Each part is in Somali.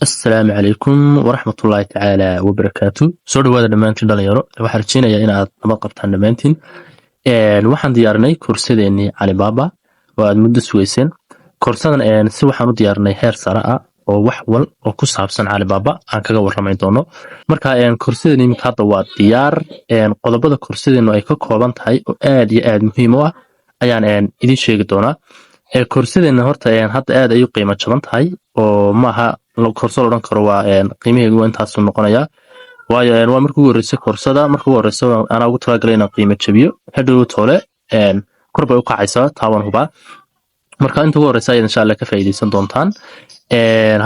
Asalaamu calaykum waraxmatullaahi tacaala wabarakaatu. Soo dhawaada dhammaantiin dhalinyaro. Waxaan rajeynayaa inaad nabad qabtaan dhammaantiin. Waxaan diyaarinay koorsadeenii Alibaba oo aad muddo sugeyseen. Koorsadan si waxaan u diyaarinay heer sare ah oo wax wal oo ku saabsan Alibaba aan kaga warramay doono. Marka koorsadeenii imika hadda waa diyaar. Qodobada koorsadeenu ay ka kooban tahay oo aad iyo aad muhiim u ah ayaan idin sheegi doonaa. Koorsadeena horta hadda aad ay u qiimo jaban tahay oo maaha koorsada oran karo waa qiimaheedu waa intaas noqonaya waayo waa markii ugu horeysay koorsada markii ugu horeysay ana ugu talagalay inaan qiimo jabiyo hadhow toole kor bay u kacaysaa taawan huba marka inta ugu horeysay insha Allah ka faa'iideysan doontaan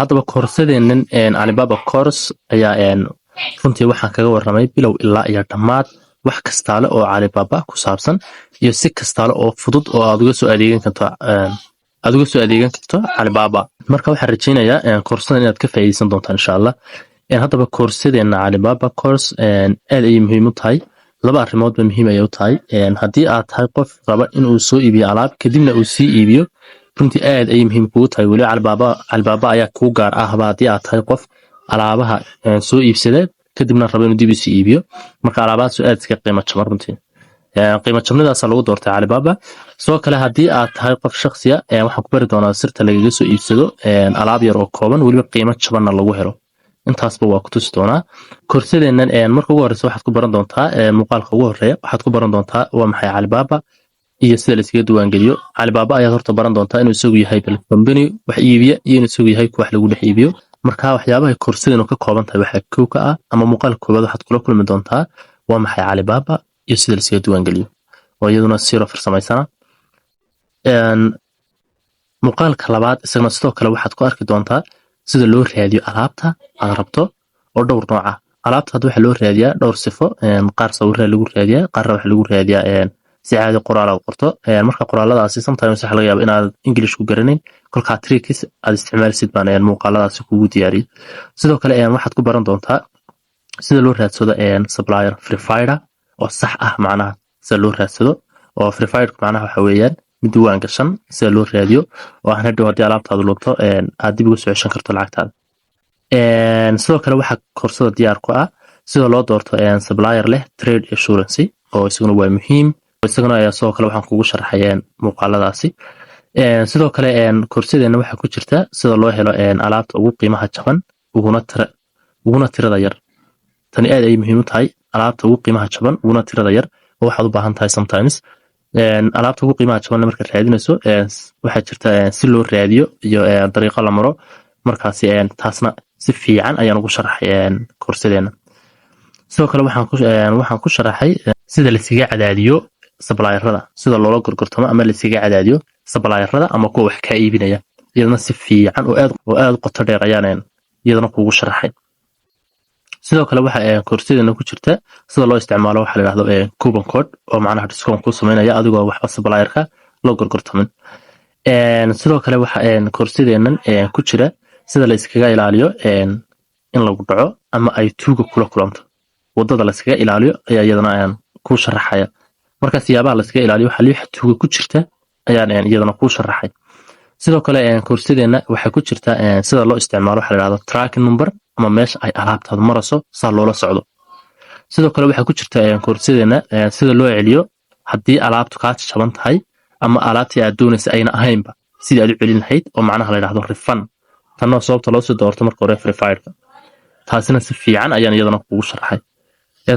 haddaba koorsadeenan Alibaba course ayaa runtii waxaan kaga warramay bilow ilaa iyo dhamaad wax kasta oo Alibaba ku saabsan iyo si kasta oo fudud oo aad uga soo adeegan karto Alibaba marka waxaan rajeynayaa koorsadan inaad ka faa'iideysan doontaan insha Allah haddaba koorsadeena Alibaba course aad ay muhiim u tahay laba arrimood ba muhiim ay u tahay haddii aad tahay qof raba in uu soo iibiyo alaab kadibna uu sii iibiyo runtii aad ay muhiim kugu tahay wali Alibaba ayaa ku gaar ah haddii aad tahay qof alaabaha soo iibsada kadibna raba inuu dib u sii iibiyo marka alaabaha soo aad iska qiimo jaban runtii qiimo jabnidaas lagu doortay Alibaba soo kale hadii aad tahay qof shakhsiya waxaan ku bari doonaa sirta lagaga soo iibsado alaab yar oo kooban waliba qiimo jabanna lagu helo intaasba waa ku tusi doonaa koorsadeenan marka ugu horeysa waxaad ku baran doontaa muuqaalka ugu horeeya waxaad ku baran doontaa waa maxay Alibaba iyo sida la iskaga diiwaan geliyo Alibaba ayaad horta baran doontaa inuu isagu yahay bal company wax iibiya iyo inuu isagu yahay wax lagu dhex iibiyo marka waxyaabaha koorsadeen ka kooban tahay waxa ka ah ama muuqaalka koobaad waxaad kula kulmi doontaa waa maxay Alibaba iyo sida la iskaga diiwaan geliyo oo iyaduna siro farsamaysana muuqaalka labaad isagana sidoo kale waxaad ku arki doontaa sida loo raadiyo alaabta aad rabto oo dhowr nooc ah alaabta waxa loo raadiyaa dhowr sifo qaar sawir lagu raadiyaa qaar wax lagu raadiyaa si caadi qoraal aad qorto marka qoraaladaasi sometimes waxa laga yaabaa inaad English ku garaneyn kolka tricks aad isticmaalsid baan muuqaaladaasi kugu diyaariyay sidoo kale waxaad ku baran doontaa sida loo raadsado supplier verifier oo sax ah macnaha sida loo raadsado oo verified macnaha waxa weeyaan mid diiwaan gashan sida loo raadiyo oo aan hadhow hadii alaabtaadu lunto aad dib ugu soo ceshan karto lacagtaada sidoo kale waxa koorsada diyaar ku ah sida loo doorto supplier leh trade assurance oo isaguna waa muhiim isaguna ayaa sidoo kale waxaan kugu sharaxayeen muuqaaladaasi sidoo kale koorsadeena waxa ku jirta sida loo helo alaabta ugu qiimaha jaban uguna tirada yar tani aad ay muhiim u tahay alaabta ugu qiimaha jaban uguna tirada yar oo waxaad u baahan tahay sometimes alaabta ugu qiimaha jaban marka raadinayso waxa jirta si loo raadiyo iyo dariiqo la maro markaasi taasna si fiican ayaan ugu sharaxay koorsadeena sidoo kale waxaan ku sharaxay sida la iskaga cadaadiyo supplierada sida loola gorgortamo ama la iskaga cadaadiyo supplierada ama kuwa wax ka iibinaya iyadana si fiican oo aad qoto dheer ayaan iyadana kugu sharaxay sidoo kale waxa koorsadeena ku jirta sida loo isticmaalo waxa la yiraahdo coupon code oo macnaha discount ku sameynaya adigoo waxba supplierka loo gorgortamin sidoo kale waxa koorsadeenan ku jira sida la iskaga ilaaliyo in lagu dhaco ama ay tuuga kula kulanto wadada la iskaga ilaaliyo ayaa iyadana ku sharaxaya marka siyaabaha la iskaga ilaaliyo waxa liix tuuga ku jirta ayaan iyadana ku sharaxay sidoo kale koorsadeena waxa ku jirta sida loo isticmaalo waxa la yiraahdo tracking number ama meesha ay alaabtaadu marayso saa loola socdo sidoo kale waxa ku jirta koorsadeena sida loo celiyo hadii alaabtu ka jaban tahay ama alaabtii aad doonaysa ayna ahaynba sidii aad u celin lahayd oo macnaha la yiraahdo refund tan oo sababta loo soo doorto marka hore verified taasina si fiican ayaan iyadana kugu sharaxay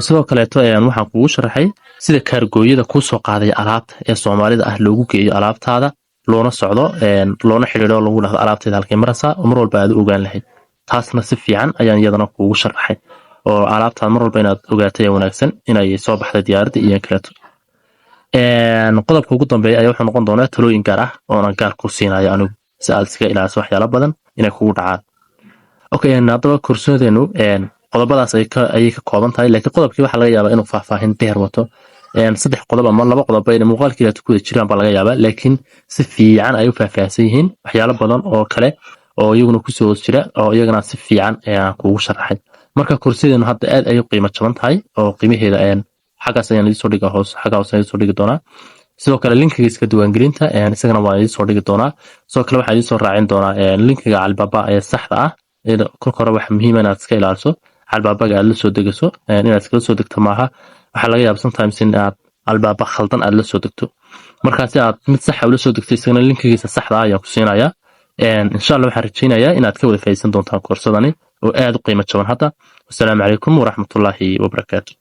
sidoo kale waxaan kugu sharaxay sida kaargooyada ku soo qaaday alaabta ee Soomaalida ah loogu geeyo alaabtaada loona socdo loona xiriiro lagu dhahdo alaabteeda halkay maraysaa mar walba aad ogaan lahayd taasna si fiican ayaan iyadana kugu sharaxay oo alaabtaada mar walba inaad ogaatay wanaagsan inay soo baxday diyaaradda iyo kaleeto qodobka ugu dambeeya ayaa wuxuu noqon doonaa talooyin gaar ah oo aan gaar ku siinayo anigu si aad iska ilaaliso waxyaalo badan inay kugu dhacaan okay haddaba koorsadeenu qodobadaas ay ka kooban tahay laakiin qodobkii waxa laga yaabaa inuu faahfaahin dheer wato saddex qodob ama laba qodob ay muuqaalkiisa ku wada jiraan baa laga yaabaa laakiin si fiican ay u faahfaahsan yihiin waxyaalo badan oo kale oo iyaguna ku soo jira oo iyagana si fiican ayaan kugu sharaxay marka koorsadeenu hadda aad ay u qiimo jaban tahay oo qiimaheeda xagaas ayaan idin soo dhigaa hoos xagaas ayaan soo dhigi doonaa sidoo kale linkiga iska diiwaan gelinta isagana waan idin soo dhigi doonaa sidoo kale waxaan idin soo raacin doonaa linkiga Alibaba ee saxda ah kolka hore waxa muhiim ah inaad iska ilaaliso albaabaga aad la soo degayso inaad iskala soo degto maaha waxa laga yaabaa sometimes in aad albaaba khaldan aad la soo degto markaasi aad mid sax ah ula soo degtay isagana linkigiisa saxda ah ayaan ku siinayaa insha Allah waxaan rajaynayaa inaad ka wada faa'iideysan doontaan koorsadani oo aad u qiimo jaban hadda wassalaamu calaykum waraxmatullaahi wabarakaatuh